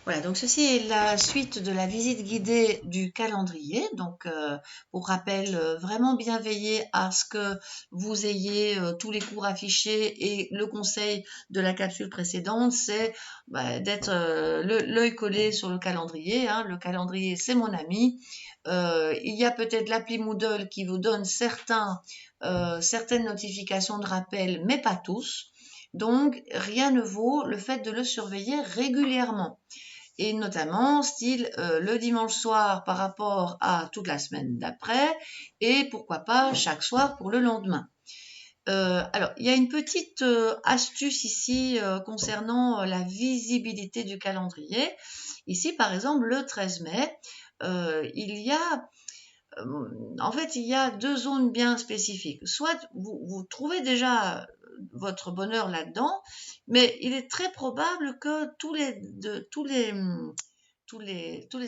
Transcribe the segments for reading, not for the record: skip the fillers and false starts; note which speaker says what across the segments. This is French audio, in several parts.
Speaker 1: Voilà, donc ceci est la suite de la visite guidée du calendrier. Donc, pour rappel, vraiment bien veiller à ce que vous ayez tous les cours affichés et le conseil de la capsule précédente, c'est d'être l'œil collé sur le calendrier, hein. Le calendrier, c'est mon ami. Il y a peut-être l'appli Moodle qui vous donne certaines notifications de rappel, mais pas tous. Donc, rien ne vaut le fait de le surveiller régulièrement et notamment style le dimanche soir par rapport à toute la semaine d'après et pourquoi pas chaque soir pour le lendemain. Alors, il y a une petite astuce ici concernant la visibilité du calendrier. Ici, par exemple, le 13 mai, il y a en fait, il y a deux zones bien spécifiques. Soit vous trouvez déjà votre bonheur là-dedans, mais il est très probable que tous les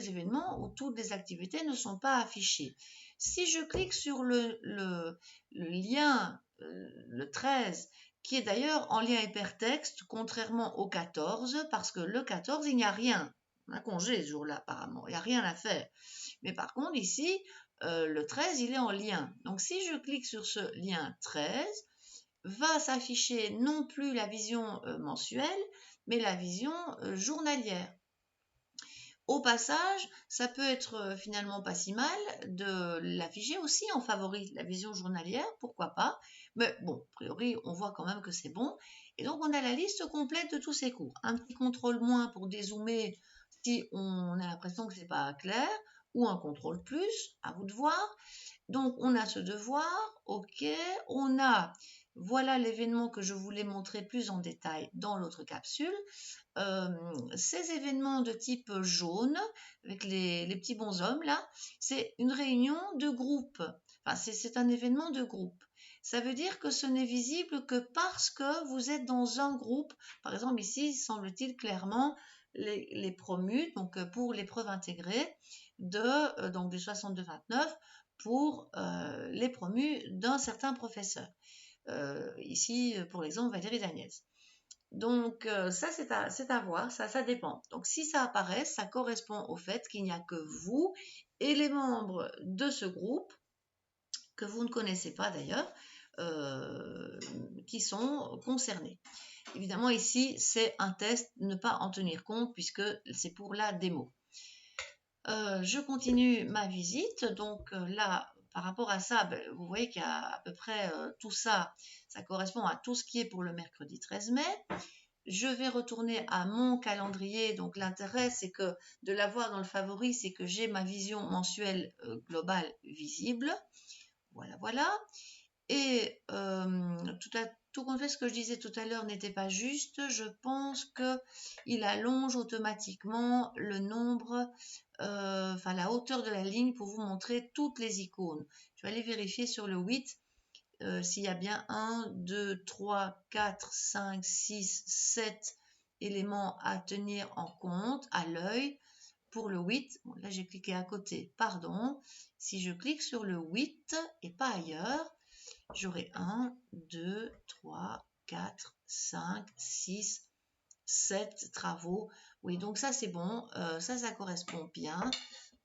Speaker 1: événements ou toutes les activités ne sont pas affichés. Si je clique sur le lien, le 13, qui est d'ailleurs en lien hypertexte, contrairement au 14, parce que le 14, il n'y a rien. On a congé ce jour-là, apparemment. Il n'y a rien à faire. Mais par contre, ici, le 13, il est en lien. Donc, si je clique sur ce lien 13, va s'afficher non plus la vision mensuelle, mais la vision journalière. Au passage, ça peut être finalement pas si mal de l'afficher aussi en favori, la vision journalière, pourquoi pas. Mais bon, a priori, on voit quand même que c'est bon. Et donc, on a la liste complète de tous ces cours. Un petit contrôle moins pour dézoomer si on a l'impression que c'est pas clair, ou un contrôle plus, à vous de voir. Donc, on a ce devoir, ok, on a, voilà l'événement que je voulais montrer plus en détail dans l'autre capsule. Ces événements de type jaune, avec les petits bonshommes là, c'est une réunion de groupe. Enfin, c'est un événement de groupe. Ça veut dire que ce n'est visible que parce que vous êtes dans un groupe. Par exemple, ici, semble-t-il clairement les promus, donc pour l'épreuve intégrée donc du 62-29 pour les promus d'un certain professeur. Ici, pour l'exemple, Valérie Dagnès. Donc, ça, c'est à voir, ça dépend. Donc, si ça apparaît, ça correspond au fait qu'il n'y a que vous et les membres de ce groupe, que vous ne connaissez pas d'ailleurs, qui sont concernés. Évidemment, ici, c'est un test, ne pas en tenir compte puisque c'est pour la démo. Je continue ma visite. Donc là, par rapport à ça, vous voyez qu'il y a à peu près tout ça, ça correspond à tout ce qui est pour le mercredi 13 mai. Je vais retourner à mon calendrier. Donc l'intérêt, c'est que de l'avoir dans le favori, c'est que j'ai ma vision mensuelle globale visible. Voilà, voilà. Et tout compte fait, ce que je disais tout à l'heure n'était pas juste. Je pense qu'il allonge automatiquement le nombre, enfin la hauteur de la ligne pour vous montrer toutes les icônes. Je vais aller vérifier sur le 8 s'il y a bien 1, 2, 3, 4, 5, 6, 7 éléments à tenir en compte à l'œil. Pour le 8, bon, là j'ai cliqué à côté, pardon. Si je clique sur le 8 et pas ailleurs, j'aurai 1, 2, 3, 4, 5, 6, 7 travaux. Oui, donc ça c'est bon, ça correspond bien.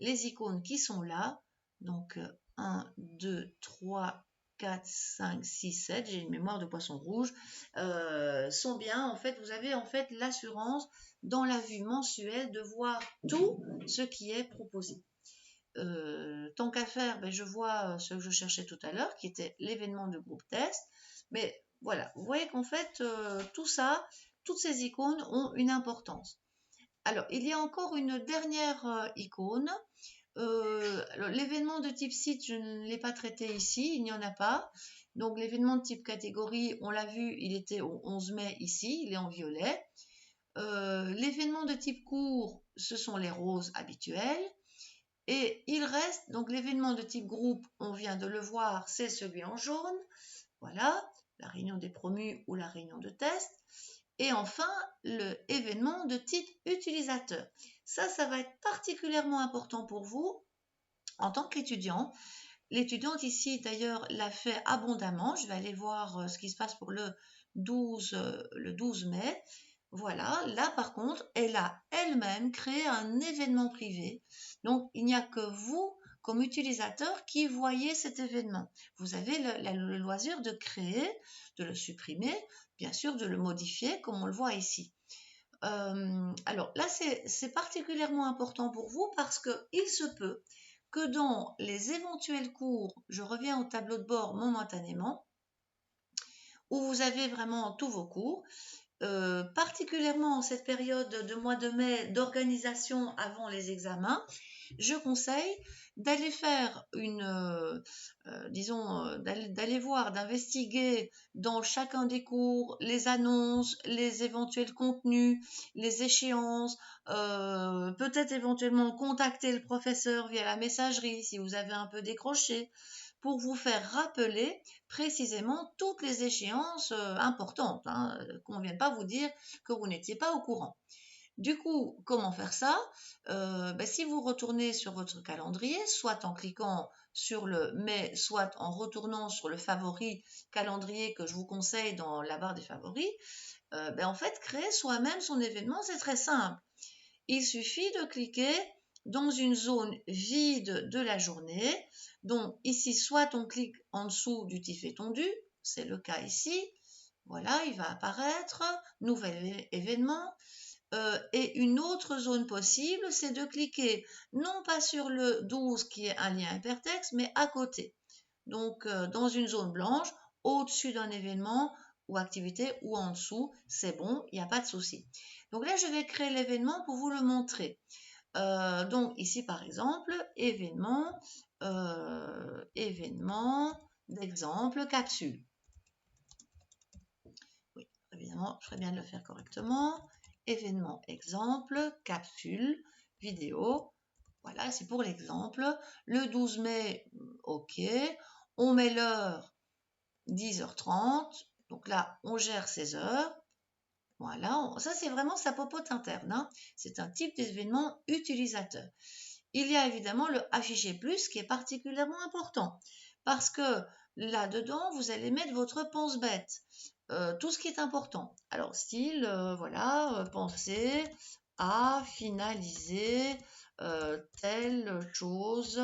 Speaker 1: Les icônes qui sont là, donc 1, 2, 3, 4, 5, 6, 7, j'ai une mémoire de poisson rouge, sont bien. En fait, vous avez en fait l'assurance dans la vue mensuelle de voir tout ce qui est proposé. Tant qu'à faire, je vois ce que je cherchais tout à l'heure, qui était l'événement de groupe test. Mais voilà, vous voyez qu'en fait, tout ça, toutes ces icônes ont une importance. Alors, il y a encore une dernière icône. L'événement de type site, je ne l'ai pas traité ici, il n'y en a pas. Donc, l'événement de type catégorie, on l'a vu, il était au 11 mai ici, il est en violet. L'événement de type cours, ce sont les roses habituels. Et il reste, donc l'événement de type groupe, on vient de le voir, c'est celui en jaune. Voilà, la réunion des promus ou la réunion de test. Et enfin, l'événement de type utilisateur. Ça va être particulièrement important pour vous en tant qu'étudiant. L'étudiante ici, d'ailleurs, l'a fait abondamment. Je vais aller voir ce qui se passe pour le 12 mai. Voilà, là par contre, elle a elle-même créé un événement privé. Donc, il n'y a que vous, comme utilisateur, qui voyez cet événement. Vous avez le loisir de créer, de le supprimer, bien sûr de le modifier, comme on le voit ici. Alors là, c'est particulièrement important pour vous parce qu'il se peut que dans les éventuels cours, je reviens au tableau de bord momentanément, où vous avez vraiment tous vos cours, particulièrement en cette période de mois de mai d'organisation avant les examens, je conseille d'aller faire d'aller voir, d'investiguer dans chacun des cours les annonces, les éventuels contenus, les échéances, peut-être éventuellement contacter le professeur via la messagerie si vous avez un peu décroché, pour vous faire rappeler précisément toutes les échéances importantes, hein, qu'on ne vienne pas vous dire que vous n'étiez pas au courant. Du coup, comment faire ça? Si vous retournez sur votre calendrier, soit en cliquant sur le mais, soit en retournant sur le favori calendrier que je vous conseille dans la barre des favoris, en fait, créer soi-même son événement, c'est très simple. Il suffit de cliquer dans une zone vide de la journée. Donc ici, soit on clique en dessous du tiflet tondu, c'est le cas ici. Voilà, il va apparaître, nouvel événement. Et une autre zone possible, c'est de cliquer non pas sur le 12 qui est un lien hypertexte, mais à côté. Donc dans une zone blanche, au-dessus d'un événement ou activité ou en dessous, c'est bon, il n'y a pas de souci. Donc là, je vais créer l'événement pour vous le montrer. Donc ici, par exemple, événement d'exemple, capsule. Oui, évidemment, je ferais bien de le faire correctement. Événement, exemple, capsule, vidéo. Voilà, c'est pour l'exemple. Le 12 mai, OK. On met l'heure 10h30. Donc là, on gère 16 heures. Voilà, ça c'est vraiment sa popote interne, hein. C'est un type d'événement utilisateur. Il y a évidemment le afficher plus qui est particulièrement important parce que là-dedans, vous allez mettre votre pense-bête, tout ce qui est important. Alors, style, voilà, pensez à finaliser telle chose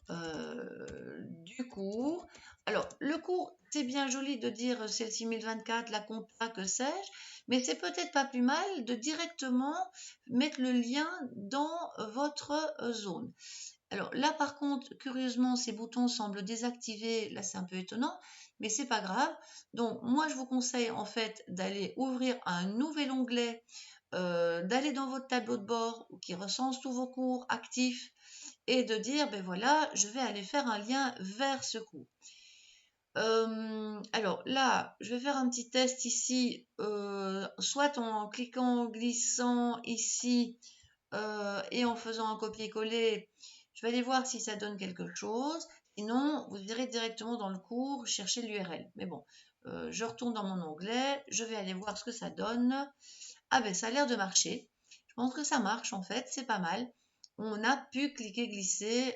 Speaker 1: du cours. Alors, le cours, c'est bien joli de dire c'est le 6024, la compta, que sais-je, mais c'est peut-être pas plus mal de directement mettre le lien dans votre zone. Alors là, par contre, curieusement, ces boutons semblent désactivés. Là, c'est un peu étonnant, mais c'est pas grave. Donc, moi, je vous conseille en fait d'aller ouvrir un nouvel onglet, d'aller dans votre tableau de bord qui recense tous vos cours actifs et de dire, ben voilà, je vais aller faire un lien vers ce cours. Alors là, je vais faire un petit test ici, soit en cliquant, en glissant ici et en faisant un copier-coller. Je vais aller voir si ça donne quelque chose. Sinon, vous irez directement dans le cours chercher l'URL. Mais bon, je retourne dans mon onglet, je vais aller voir ce que ça donne. Ah ben ça a l'air de marcher. Je pense que ça marche en fait, c'est pas mal. On a pu cliquer, glisser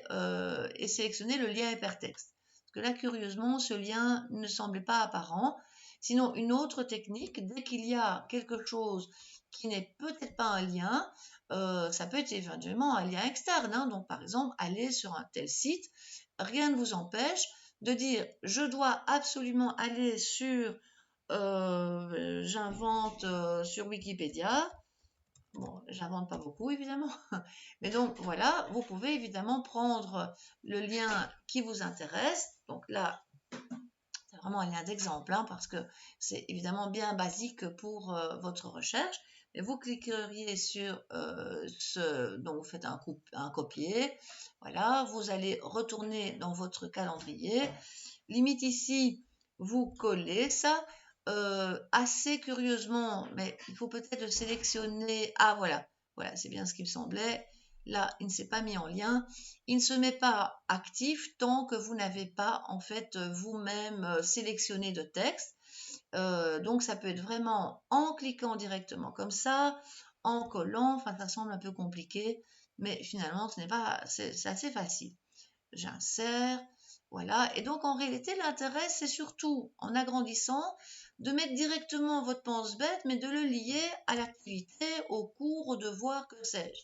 Speaker 1: et sélectionner le lien hypertexte. Parce que là, curieusement, ce lien ne semblait pas apparent. Sinon, une autre technique, dès qu'il y a quelque chose qui n'est peut-être pas un lien, ça peut être éventuellement un lien externe, hein. Donc, par exemple, aller sur un tel site, rien ne vous empêche de dire je dois absolument aller sur j'invente sur Wikipédia. Bon, j'invente pas beaucoup évidemment, mais donc voilà, vous pouvez évidemment prendre le lien qui vous intéresse. Donc là, c'est vraiment un lien d'exemple, hein, parce que c'est évidemment bien basique pour votre recherche. Et vous cliqueriez sur ce, donc vous faites un copier, voilà, vous allez retourner dans votre calendrier. Limite ici, vous collez ça. Assez curieusement, mais il faut peut-être le sélectionner. Ah voilà, voilà, c'est bien ce qui me semblait. Là, il ne s'est pas mis en lien. Il ne se met pas actif tant que vous n'avez pas en fait vous-même sélectionné de texte. Donc ça peut être vraiment en cliquant directement comme ça, en collant. Enfin, ça semble un peu compliqué, mais finalement, ce n'est pas, c'est assez facile. J'insère. Voilà, et donc en réalité, l'intérêt, c'est surtout, en agrandissant, de mettre directement votre pense-bête, mais de le lier à l'activité, au cours, au devoir, que sais-je.